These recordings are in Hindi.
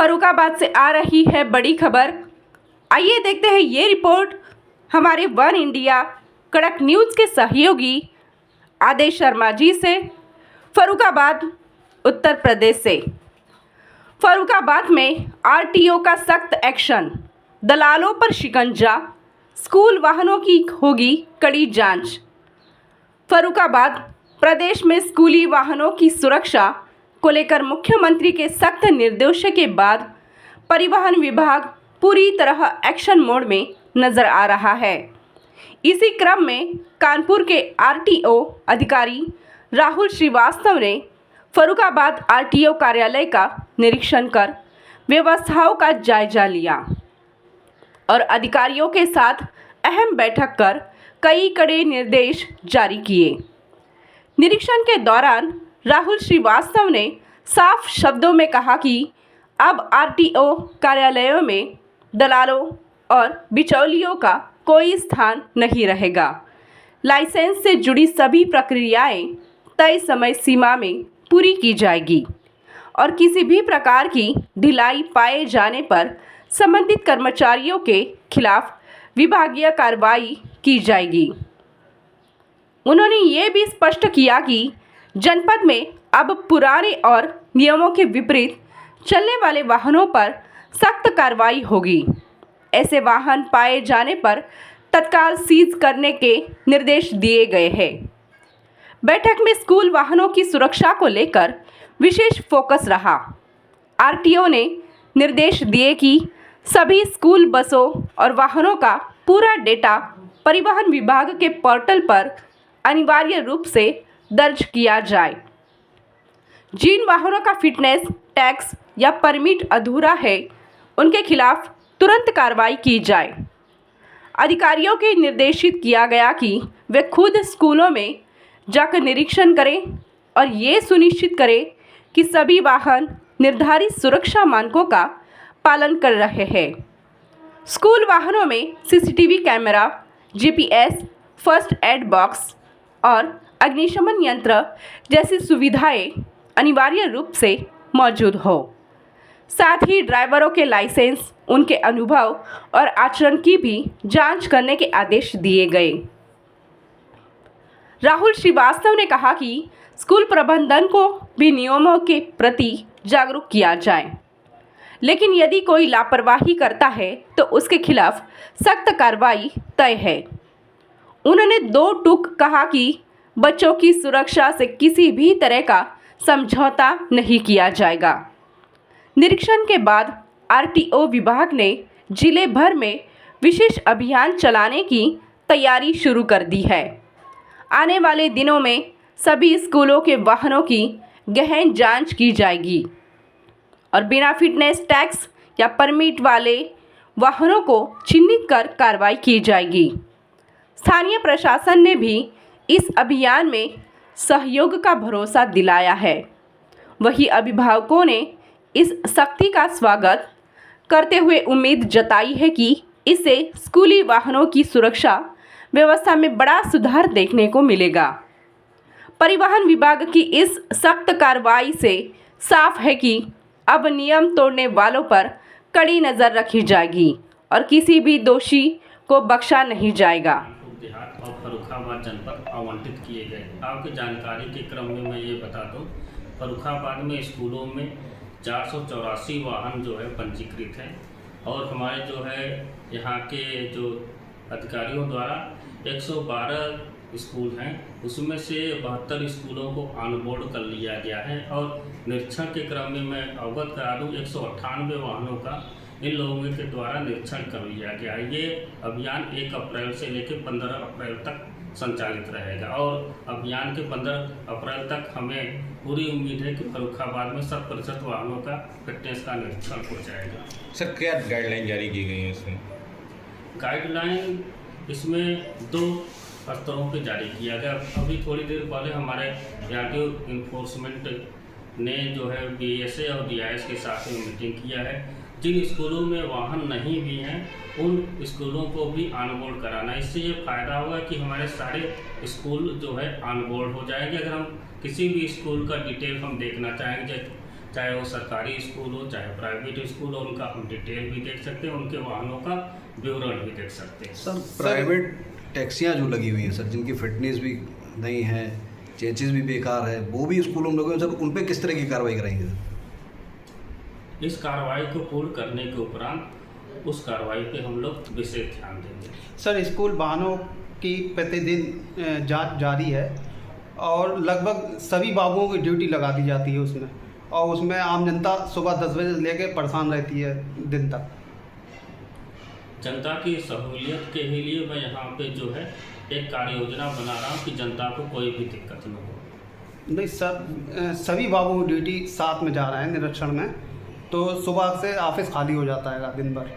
फर्रुखाबाद से आ रही है बड़ी खबर। आइए देखते हैं ये रिपोर्ट हमारे वन इंडिया कड़क न्यूज़ के सहयोगी आदेश शर्मा जी से। फर्रुखाबाद उत्तर प्रदेश से। फर्रुखाबाद में आरटीओ का सख्त एक्शन, दलालों पर शिकंजा, स्कूल वाहनों की होगी कड़ी जांच। फर्रुखाबाद प्रदेश में स्कूली वाहनों की सुरक्षा को लेकर मुख्यमंत्री के सख्त निर्देश के बाद परिवहन विभाग पूरी तरह एक्शन मोड में नजर आ रहा है। इसी क्रम में कानपुर के आरटीओ अधिकारी राहुल श्रीवास्तव ने फर्रुखाबाद आरटीओ कार्यालय का निरीक्षण कर व्यवस्थाओं का जायजा लिया और अधिकारियों के साथ अहम बैठक कर कई कड़े निर्देश जारी किए। निरीक्षण के दौरान राहुल श्रीवास्तव ने साफ शब्दों में कहा कि अब आरटीओ कार्यालयों में दलालों और बिचौलियों का कोई स्थान नहीं रहेगा। लाइसेंस से जुड़ी सभी प्रक्रियाएं तय समय सीमा में पूरी की जाएगी और किसी भी प्रकार की ढिलाई पाए जाने पर संबंधित कर्मचारियों के खिलाफ विभागीय कार्रवाई की जाएगी। उन्होंने ये भी स्पष्ट किया कि जनपद में अब पुराने और नियमों के विपरीत चलने वाले वाहनों पर सख्त कार्रवाई होगी। ऐसे वाहन पाए जाने पर तत्काल सीज करने के निर्देश दिए गए हैं। बैठक में स्कूल वाहनों की सुरक्षा को लेकर विशेष फोकस रहा। आरटीओ ने निर्देश दिए कि सभी स्कूल बसों और वाहनों का पूरा डेटा परिवहन विभाग के पोर्टल पर अनिवार्य रूप से दर्ज किया जाए। जिन वाहनों का फिटनेस टैक्स या परमिट अधूरा है, उनके खिलाफ तुरंत कार्रवाई की जाए। अधिकारियों के निर्देशित किया गया कि वे खुद स्कूलों में जाकर निरीक्षण करें और ये सुनिश्चित करें कि सभी वाहन निर्धारित सुरक्षा मानकों का पालन कर रहे हैं। स्कूल वाहनों में CCTV camera, GPS, first aid box और अग्निशमन यंत्र जैसी सुविधाएं अनिवार्य रूप से मौजूद हो। साथ ही ड्राइवरों के लाइसेंस, उनके अनुभव और आचरण की भी जांच करने के आदेश दिए गए। राहुल श्रीवास्तव ने कहा कि स्कूल प्रबंधन को भी नियमों के प्रति जागरूक किया जाए, लेकिन यदि कोई लापरवाही करता है तो उसके खिलाफ सख्त कार्रवाई तय है। उन्होंने दो टूक कहा कि बच्चों की सुरक्षा से किसी भी तरह का समझौता नहीं किया जाएगा। निरीक्षण के बाद आरटीओ विभाग ने जिले भर में विशेष अभियान चलाने की तैयारी शुरू कर दी है। आने वाले दिनों में सभी स्कूलों के वाहनों की गहन जांच की जाएगी और बिना फिटनेस टैक्स या परमिट वाले वाहनों को चिन्हित कर कार्रवाई की जाएगी। स्थानीय प्रशासन ने भी इस अभियान में सहयोग का भरोसा दिलाया है। वहीं अभिभावकों ने इस सख्ती का स्वागत करते हुए उम्मीद जताई है कि इससे स्कूली वाहनों की सुरक्षा व्यवस्था में बड़ा सुधार देखने को मिलेगा। परिवहन विभाग की इस सख्त कार्रवाई से साफ है कि अब नियम तोड़ने वालों पर कड़ी नज़र रखी जाएगी और किसी भी दोषी को बख्शा नहीं जाएगा। देहात और फर्रुखाबाद जनपद आवंटित किए गए। आपकी जानकारी के क्रम में मैं ये बता दूं, फर्रुखाबाद में स्कूलों में 484 वाहन जो है पंजीकृत हैं और हमारे जो है यहाँ के जो अधिकारियों द्वारा 112 स्कूल हैं, उसमें से 72 स्कूलों को ऑनबोर्ड कर लिया गया है और निरीक्षण के क्रम में मैं अवगत करा दूँ 198 वाहनों का इन लोगों के द्वारा निरीक्षण कर लिया गया। ये अभियान 1 अप्रैल से लेकर 15 अप्रैल तक संचालित रहेगा और अभियान के 15 अप्रैल तक हमें पूरी उम्मीद है कि फर्रुखाबाद में 100% वाहनों का फिटनेस का निरीक्षण हो जाएगा। सर, क्या गाइडलाइन जारी की गई है इसमें? गाइडलाइन इसमें 2 स्तरों पे जारी किया गया। अभी थोड़ी देर पहले हमारे आरटीओ इन्फोर्समेंट ने जो है बीएसए और डीआईएस के साथ में मीटिंग किया है। जिन स्कूलों में वाहन नहीं भी हैं उन स्कूलों को भी ऑनबोर्ड कराना। इससे ये फ़ायदा होगा कि हमारे सारे स्कूल जो है ऑनबोर्ड हो जाएंगे। अगर हम किसी भी स्कूल का डिटेल हम देखना चाहेंगे चाहे वो सरकारी स्कूल हो चाहे प्राइवेट स्कूल हो, उनका हम डिटेल भी देख सकते हैं, उनके वाहनों का विवरण भी देख सकते हैं। सर प्राइवेट टैक्सियाँ जो लगी हुई हैं सर, जिनकी फिटनेस भी नहीं है, चेंजेस भी बेकार है, वो भी स्कूलों में लगे हुए हैं सर, उन पे किस तरह की कार्रवाई कराएंगे सर? इस कार्रवाई को पूर्ण करने के उपरांत उस कार्रवाई पे हम लोग विशेष ध्यान देंगे। सर स्कूल वाहनों की प्रतिदिन जांच जारी है और लगभग सभी बाबुओं की ड्यूटी लगा दी जाती है उसमें, और उसमें आम जनता सुबह 10 बजे से लेकर परेशान रहती है दिन तक। जनता की सहूलियत के ही लिए मैं यहाँ पे जो है एक कार्य योजना बना रहा हूँ कि जनता को कोई भी दिक्कत न हो। नहीं सर, सभी बाबू ड्यूटी साथ में जा रहे हैं निरीक्षण में, तो सुबह से ऑफिस खाली हो जाता है दिन भर,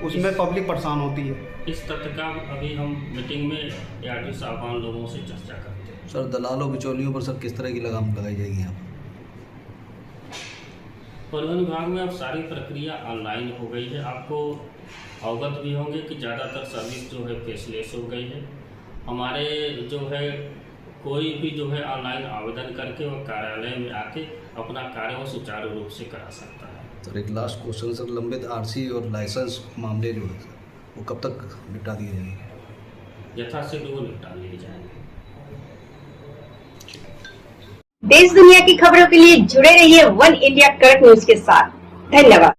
उसमें पब्लिक परेशान होती है। इस तथ्य का अभी हम मीटिंग में ARTO साहबान लोगों से चर्चा करते हैं। सर दलालों बिचौलियों पर सर किस तरह की लगाम लगाई जाएगी यहाँ पर? परिवहन विभाग में अब सारी प्रक्रिया ऑनलाइन हो गई है। आपको अवगत भी होंगे कि ज़्यादातर सर्विस जो है फेसलेस हो गई है। हमारे जो है कोई भी जो है ऑनलाइन आवेदन करके और कार्यालय में आके अपना कार्य वो सुचारू रूप से करा सकता है। सर एक लास्ट क्वेश्चन सर, लंबित RC और लाइसेंस मामले जो है सर, वो कब तक निपटा दिए जाएंगे? यथाशीघ्र वो निपटा लिए जाएंगे। देश दुनिया की खबरों के लिए जुड़े रहिए वन इंडिया कड़क न्यूज के साथ। धन्यवाद।